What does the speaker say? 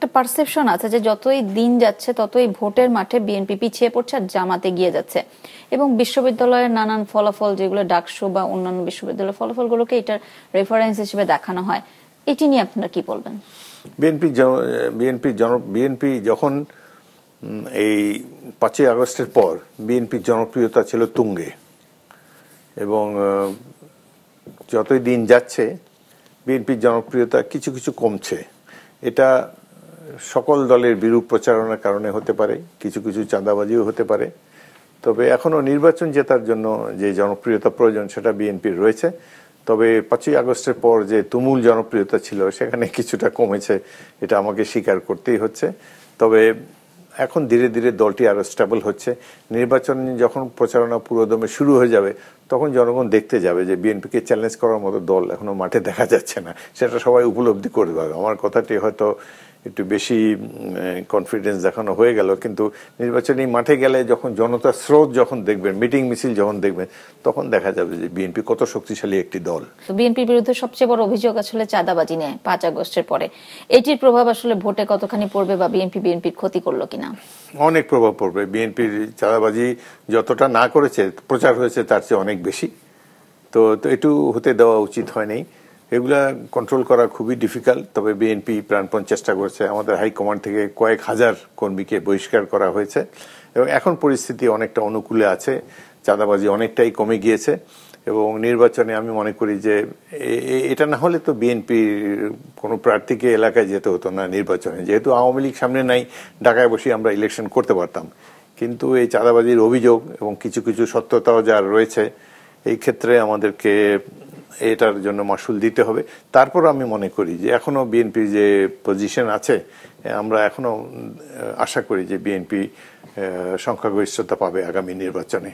একটা পারসেপশন আছে যে যতই দিন যাচ্ছে ততই ভোটের মাঠে বিএনপি পিছিয়ে পড়ছে আর জামাতে গিয়ে যাচ্ছে, এবং বিশ্ববিদ্যালয়ের নানান ফলাফল যেগুলো ডাকসু বা অন্যান্য বিশ্ববিদ্যালয়ের ফলাফলগুলোকে এটার রেফারেন্স হিসেবে দেখানো হয়। এটি নিয়ে আপনারা কি বলবেন? বিএনপি যখন এই 5ই আগস্টের পর বিএনপির জনপ্রিয়তা ছিল তুঙ্গে, এবং যতই দিন যাচ্ছে বিএনপির জনপ্রিয়তা কিছু কিছু কমছে। এটা সকল দলের বিরূপ প্রচারণার কারণে হতে পারে, কিছু কিছু চাঁদাবাজিও হতে পারে। তবে এখনো নির্বাচন জেতার জন্য যে জনপ্রিয়তা প্রয়োজন সেটা বিএনপির রয়েছে। তবে 5ই আগস্টের পর যে তুমুল জনপ্রিয়তা ছিল সেখানে কিছুটা কমেছে, এটা আমাকে স্বীকার করতেই হচ্ছে। তবে এখন ধীরে ধীরে দলটি আরো স্টেবল হচ্ছে। নির্বাচন যখন প্রচারণা পুরোদমে শুরু হয়ে যাবে তখন জনগণ দেখতে যাবে যে বিএনপিকে চ্যালেঞ্জ করার মতো দল এখনো মাঠে দেখা যাচ্ছে না, সেটা সবাই উপলব্ধি করে দেবে। আমার কথাটি হয়তো একটু বেশি কনফিডেন্স দেখানো হয়ে গেল, কিন্তু নির্বাচনী মাঠে গেলে যখন জনতার স্রোত যখন দেখবেন, মিটিং মিছিল যখন দেখবেন, তখন দেখা যাবে যে বিএনপি কত শক্তিশালী একটি দল। বিএনপির বিরুদ্ধে সবচেয়ে বড় অভিযোগ আসলে চাঁদাবাজি নিয়ে 5 আগস্টের পরে। এটির প্রভাব আসলে ভোটে কতখানি পড়বে বা বিএনপির ক্ষতি করলো কিনা? অনেক প্রভাব পড়বে। বিএনপির চাঁদাবাজি যতটা না করেছে, প্রচার হয়েছে তার চেয়ে অনেক বেশি। তো একটু হতে দেওয়া উচিত হয়নি। এগুলা কন্ট্রোল করা খুবই ডিফিকাল্ট। তবে বিএনপি প্রাণপণ চেষ্টা করছে। আমাদের হাইকমান্ড থেকে কয়েক হাজার কর্মীকে বহিষ্কার করা হয়েছে এবং এখন পরিস্থিতি অনেকটা অনুকূলে আছে, চাঁদাবাজি অনেকটাই কমে গিয়েছে। এবং নির্বাচনে আমি মনে করি যে এটা না হলে তো বিএনপির কোনো প্রার্থীকে এলাকায় যেতে হতো না নির্বাচনে। যেহেতু আওয়ামী লীগ সামনে নাই, ঢাকায় বসে আমরা ইলেকশন করতে পারতাম। কিন্তু এই চাঁদাবাজির অভিযোগ এবং কিছু কিছু সত্যতাও যার রয়েছে, এই ক্ষেত্রে আমাদেরকে এটার জন্য মাসুল দিতে হবে। তারপর আমি মনে করি যে এখনো বিএনপির যে পজিশন আছে, আমরা এখনো আশা করি যে বিএনপি সংখ্যাগরিষ্ঠতা পাবে আগামী নির্বাচনে।